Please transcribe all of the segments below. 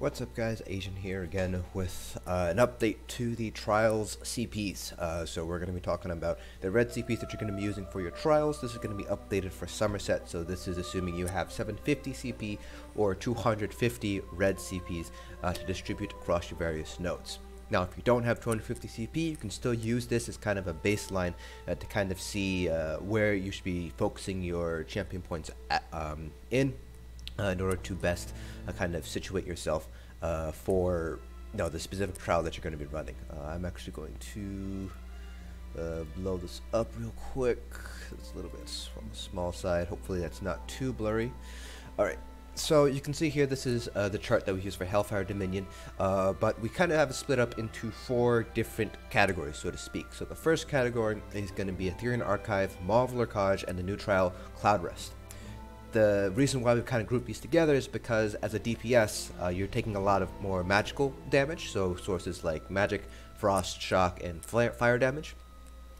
What's up guys, Asian here again with an update to the Trials CPs. So we're going to be talking about the red CPs that you're going to be using for your Trials. This is going to be updated for Summerset, so this is assuming you have 750 CP or 250 red CPs to distribute across your various nodes. Now, if you don't have 250 CP, you can still use this as kind of a baseline to kind of see where you should be focusing your champion points at, in order to best kind of situate yourself for the specific trial that you're going to be running. I'm actually going to blow this up real quick. It's a little bit on the small side. Hopefully that's not too blurry. Alright, so you can see here this is the chart that we use for Hellfire Dominion, but we kind of have it split up into 4 different categories, so to speak. So the first category is going to be Ethereum Archive, Maw of Lurkage, and the new trial Cloud Rest. The reason why we've kind of grouped these together is because as a DPS, you're taking a lot of more magical damage, so sources like magic, frost, shock, and fire damage,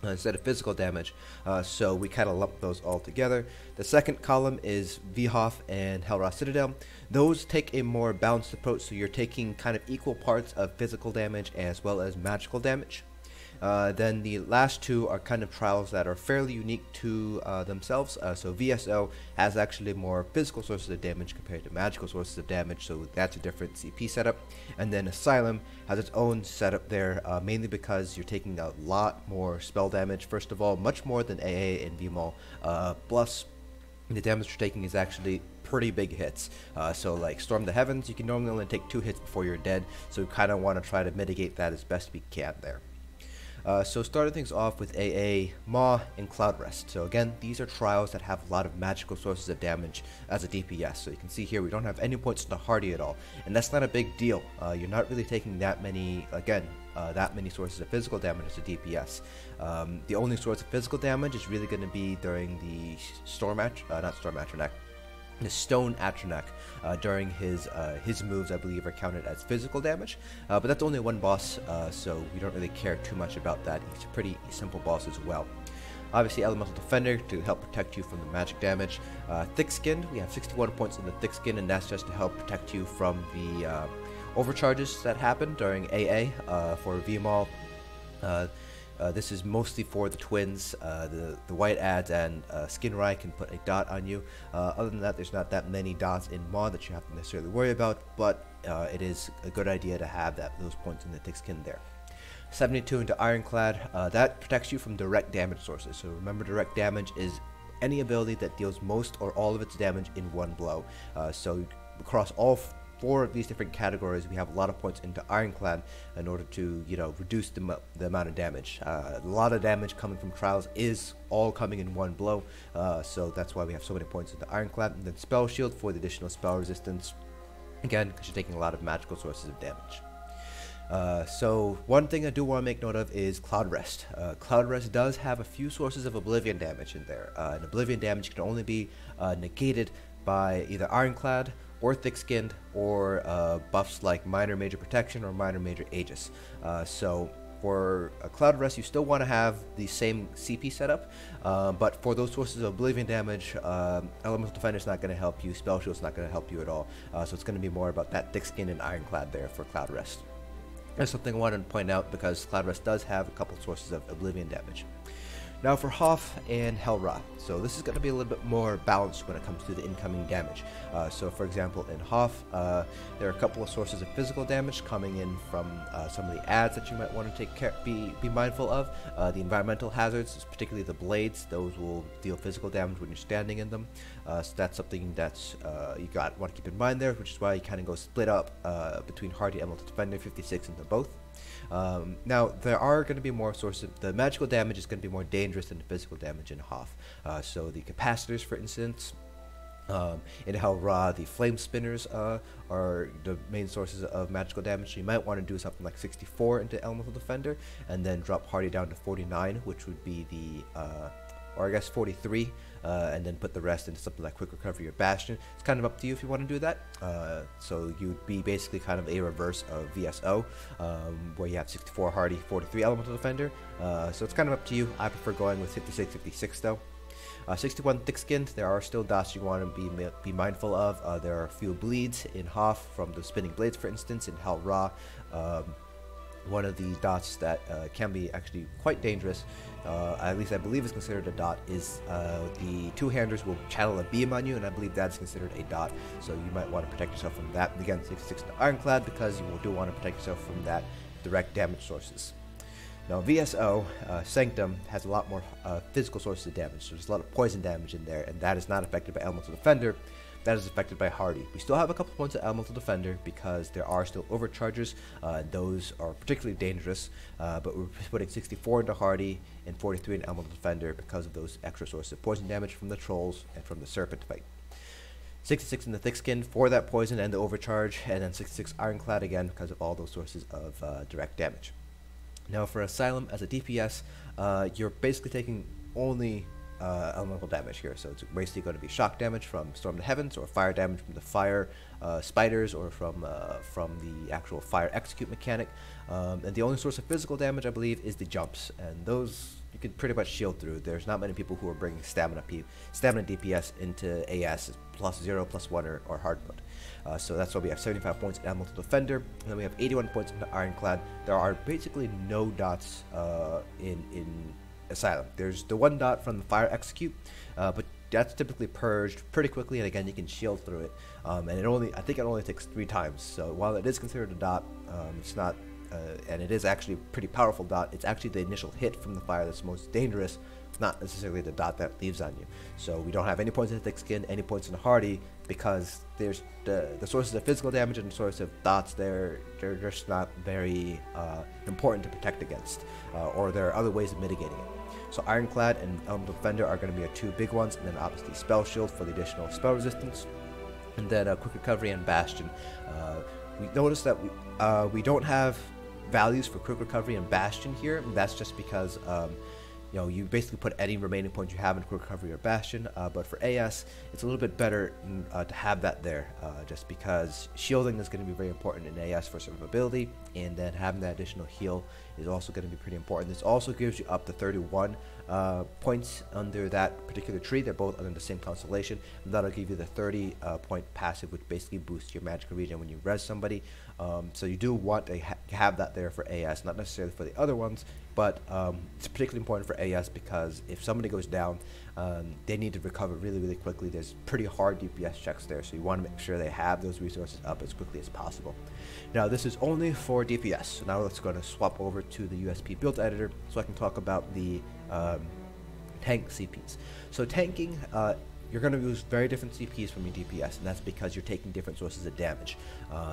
instead of physical damage, so we kind of lump those all together. The second column is Vhoff and Hellra Citadel. Those take a more balanced approach, so you're taking kind of equal parts of physical damage as well as magical damage. Then the last 2 are kind of trials that are fairly unique to themselves. So VSO has actually more physical sources of damage compared to magical sources of damage, so that's a different CP setup. And then Asylum has its own setup there, mainly because you're taking a lot more spell damage, first of all, much more than AA and VMAL, plus the damage you're taking is actually pretty big hits. So like Storm the Heavens, you can normally only take 2 hits before you're dead, so we kind of want to try to mitigate that as best we can there. So starting things off with AA, Maw, and Cloud Rest. So again, these are trials that have a lot of magical sources of damage as a DPS. So you can see here we don't have any points to Hardy at all, and that's not a big deal. You're not really taking that many, that many sources of physical damage as a DPS. The only source of physical damage is really going to be during the the Stone Atronach during his moves, I believe, are counted as physical damage, but that's only one boss, so we don't really care too much about that. He's a pretty simple boss as well. Obviously, Elemental Defender to help protect you from the magic damage. Thick Skinned, we have 61 points in the Thick Skin, and that's just to help protect you from the overcharges that happen during AA. For VMAL, this is mostly for the twins. The white ads and Skin Rai can put a dot on you. Other than that, there's not that many dots in Maw that you have to necessarily worry about, but it is a good idea to have those points in the thick skin there. 72 into Ironclad, that protects you from direct damage sources. So remember, direct damage is any ability that deals most or all of its damage in one blow. So across all 4 of these different categories, we have a lot of points into Ironclad in order to, reduce the amount of damage. A lot of damage coming from trials is all coming in one blow, so that's why we have so many points into Ironclad. And then Spell Shield for the additional spell resistance, again, because you're taking a lot of magical sources of damage. So one thing I do want to make note of is Cloud Rest. Cloud Rest does have a few sources of Oblivion damage in there, and Oblivion damage can only be negated by either Ironclad or Thick-Skinned, or buffs like Minor Major Protection or Minor Major Aegis. So for Cloud Rest, you still want to have the same CP setup, but for those sources of Oblivion damage, Elemental Defender is not going to help you, Spell Shield is not going to help you at all, so it's going to be more about that Thick-Skinned and Ironclad there for Cloud Rest. That's something I wanted to point out because Cloud Rest does have a couple sources of Oblivion damage. Now for Hoff and Hellra, so this is going to be a little bit more balanced when it comes to the incoming damage. So for example, in Hoff, there are a couple of sources of physical damage coming in from some of the ads that you might want to be mindful of. The environmental hazards, particularly the blades, those will deal physical damage when you're standing in them. So that's something that's you want to keep in mind there, which is why you kind of go split up between Hardy and Elemental Defender 56 into both. Now there are going to be more sources. The magical damage is going to be more dangerous than the physical damage in Hoff. So the capacitors, for instance, in Hellra, the flame spinners are the main sources of magical damage. So you might want to do something like 64 into Elemental Defender, and then drop Hardy down to 49, which would be the or I guess 43, and then put the rest into something like Quick Recovery or Bastion. It's kind of up to you if you want to do that. So you'd be basically kind of a reverse of VSO, where you have 64 Hardy, 43 Elemental Defender. So it's kind of up to you. I prefer going with 56, 56 though. 61 thick-skinned, there are still dots you want to be mindful of. There are a few bleeds in Hoth from the spinning blades, for instance. In Hal Ra, one of the dots that can be actually quite dangerous, at least I believe is considered a dot, is the two-handers will channel a beam on you, and I believe that's considered a dot, so you might want to protect yourself from that. Again, 66 to Ironclad, because you do want to protect yourself from that direct damage sources. Now, Vso Sanctum has a lot more physical sources of damage, so there's a lot of poison damage in there, and that is not affected by Elemental Defender. That is affected by Hardy. We still have a couple points of Elemental Defender because there are still overcharges. Those are particularly dangerous, but we're putting 64 into Hardy and 43 in Elemental Defender because of those extra sources of poison damage from the Trolls and from the Serpent fight. 66 in the Thick-Skinned for that poison and the overcharge, and then 66 Ironclad again because of all those sources of direct damage. Now for Asylum as a DPS, you're basically taking only elemental damage here, so it's basically going to be shock damage from Storm the Heavens, or fire damage from the fire spiders, or from the actual fire execute mechanic. And the only source of physical damage, I believe, is the jumps, and those you can pretty much shield through. There's not many people who are bringing stamina DPS into AS +0, +1, or hard mode. So that's why we have 75 points in Elemental Defender, and then we have 81 points in the Ironclad. There are basically no dots in Asylum. There's the one dot from the fire execute, but that's typically purged pretty quickly, and again you can shield through it. And I think it only takes 3 times. So while it is considered a dot, it's not, and it is actually a pretty powerful dot. It's actually the initial hit from the fire that's most dangerous, not necessarily the dot that leaves on you. So we don't have any points in the Thick Skin, any points in the Hardy, because there's the sources of physical damage and the sources of dots. They're just not very important to protect against, or there are other ways of mitigating it. So Ironclad and Elemental Defender are going to be our 2 big ones, and then obviously Spell Shield for the additional spell resistance, and then Quick Recovery and Bastion. We noticed that we don't have values for Quick Recovery and Bastion here, and that's just because you basically put any remaining points you have in Quick Recovery or Bastion, but for AS, it's a little bit better to have that there, just because shielding is going to be very important in AS for survivability, and then having that additional heal is also going to be pretty important. This also gives you up to 31 points under that particular tree. They're both under the same constellation, and that'll give you the 30 point passive, which basically boosts your magical regen when you res somebody. So you do want to have that there for AS, not necessarily for the other ones, but it's particularly important for AS because if somebody goes down, they need to recover really, really quickly. There's pretty hard DPS checks there, so you want to make sure they have those resources up as quickly as possible. Now, this is only for DPS, so now let's go to swap over to the USP build editor so I can talk about the tank CPs. So tanking, you're going to use very different CPs from your DPS, and that's because you're taking different sources of damage.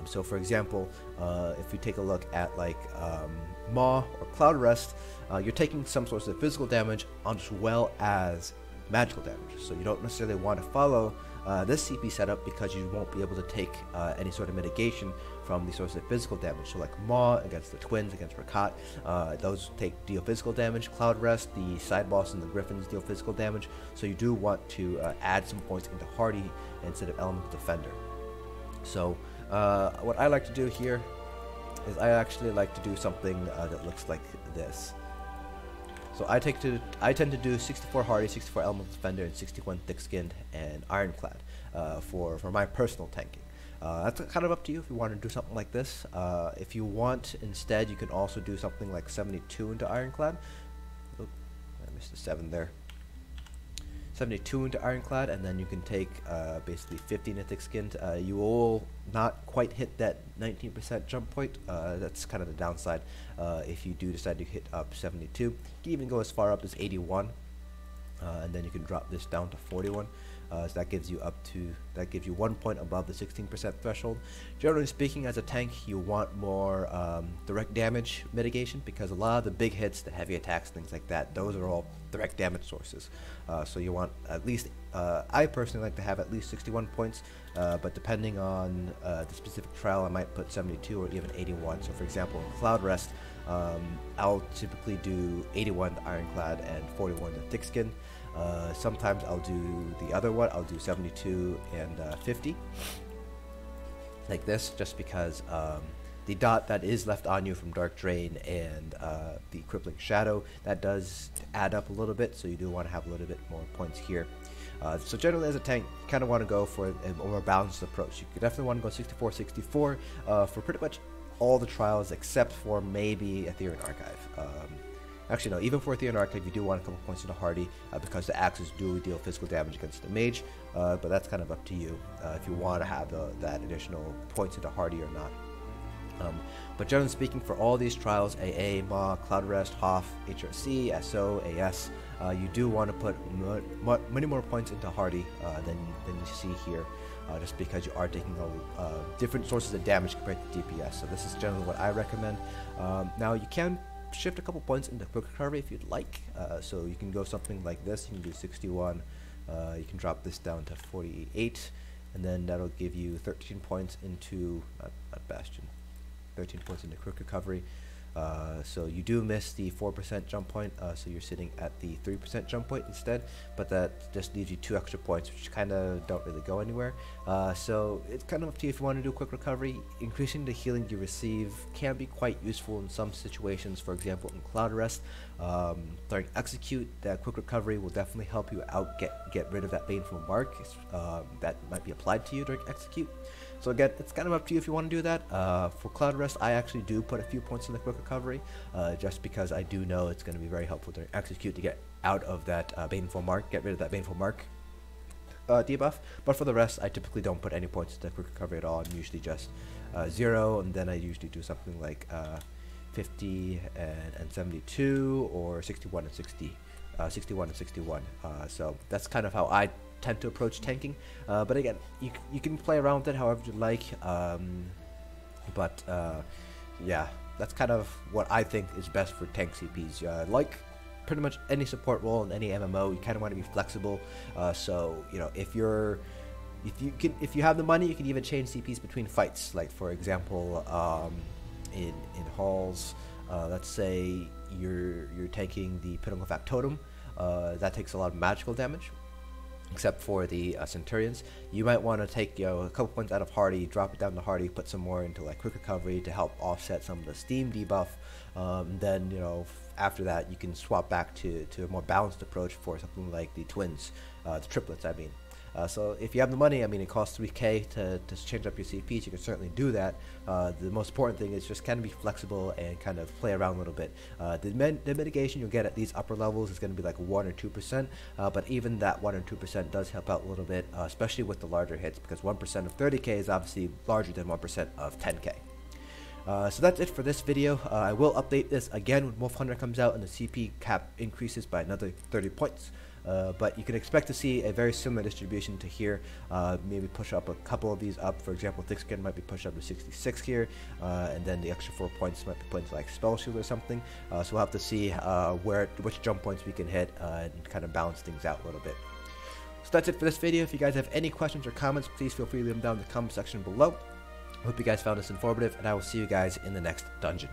So for example, if we take a look at like Maw or Cloud Rest, you're taking some source of physical damage as well as magical damage. So you don't necessarily want to follow this CP setup because you won't be able to take any sort of mitigation from the source of physical damage. So like Maw against the Twins, against Rakat, those deal physical damage. Cloud Rest, the side boss and the Griffins deal physical damage. So you do want to add some points into Hardy instead of Elemental Defender. So what I like to do here is I actually like to do something that looks like this. So I tend to do 64 Hardy, 64 Elemental Defender, and 61 Thick-Skinned and Ironclad for my personal tanking. That's kind of up to you if you want to do something like this. If you want, instead, you can also do something like 72 into Ironclad. Oop, I missed a 7 there. 72 into Ironclad, and then you can take basically 15 into Thick-Skinned. You will not quite hit that 19% jump point. That's kind of the downside if you do decide to hit up 72. You can even go as far up as 81, and then you can drop this down to 41. So that gives you 1 point above the 16% threshold. Generally speaking, as a tank, you want more direct damage mitigation because a lot of the big hits, the heavy attacks, things like that, those are all direct damage sources. So you want at least, I personally like to have at least 61 points, but depending on the specific trial, I might put 72 or even 81. So for example, in Cloud Rest, I'll typically do 81 to Ironclad and 41 to Thick-Skinned. Sometimes I'll do the other one, I'll do 72 and 50, like this, just because the dot that is left on you from Dark Drain and the Crippling Shadow, that does add up a little bit, so you do want to have a little bit more points here. So generally as a tank, you kind of want to go for a more balanced approach. You could definitely want to go 64-64 for pretty much all the trials except for maybe Ethereal Archive. Actually, no, even for Ethereal Archive, you do want a couple points into Hardy because the axes do deal physical damage against the mage, but that's kind of up to you if you want to have that additional points into Hardy or not. But generally speaking, for all these trials, AA, Ma, Cloud Rest, Hoff, HRC, SO, AS, you do want to put many more points into Hardy than you see here, just because you are taking different sources of damage compared to DPS. So this is generally what I recommend. Now you can shift a couple points into quick recovery if you'd like. So you can go something like this. You can do 61. You can drop this down to 48, and then that'll give you 13 points into not Bastion. 13 points into quick recovery. So you do miss the 4% jump point, so you're sitting at the 3% jump point instead, but that just leaves you 2 extra points, which kind of don't really go anywhere. So it's kind of up to you if you want to do quick recovery. Increasing the healing you receive can be quite useful in some situations. For example, in Cloud Rest, during Execute, that quick recovery will definitely help you out get rid of that baneful mark that might be applied to you during Execute. So again, it's kind of up to you if you want to do that. For Cloud Rest, I actually do put a few points in the quick recovery, just because I do know it's going to be very helpful during Execute to get out of that baneful mark, get rid of that baneful mark debuff. But for the rest, I typically don't put any points into quick recovery at all. I'm usually just 0, and then I usually do something like 50 and 72, or 61 and 60, 61 and 61. So that's kind of how I tend to approach tanking, but again, you can play around with it however you like, but yeah, that's kind of what I think is best for tank CPs. Like pretty much any support role in any MMO, you kind of want to be flexible. So you know, if you have the money, you can even change CPs between fights. Like for example, in halls, let's say you're taking the Pinnacle Factotum, that takes a lot of magical damage. Except for the Centurions, you might want to take a couple points out of Hardy, drop it down to Hardy, put some more into like quick recovery to help offset some of the Steam debuff. Then after that, you can swap back to a more balanced approach for something like the twins, the triplets. I mean, so if you have the money, I mean, it costs 3K to change up your CPs. You can certainly do that. The most important thing is just kind of be flexible and kind of play around a little bit. The mitigation you'll get at these upper levels is going to be like 1 or 2%, but even that 1 or 2% does help out a little bit, especially with the larger hits, because 1% of 30K is obviously larger than 1% of 10K. So that's it for this video. I will update this again when Wolf Hunter comes out and the CP cap increases by another 30 points. But you can expect to see a very similar distribution to here. Maybe push up a couple of these up. For example, Thick Skin might be pushed up to 66 here, and then the extra 4 points might be put into like Spell Shield or something. So we'll have to see which jump points we can hit and kind of balance things out a little bit. So that's it for this video. If you guys have any questions or comments, please feel free to leave them down in the comment section below. I hope you guys found this informative, and I will see you guys in the next dungeon.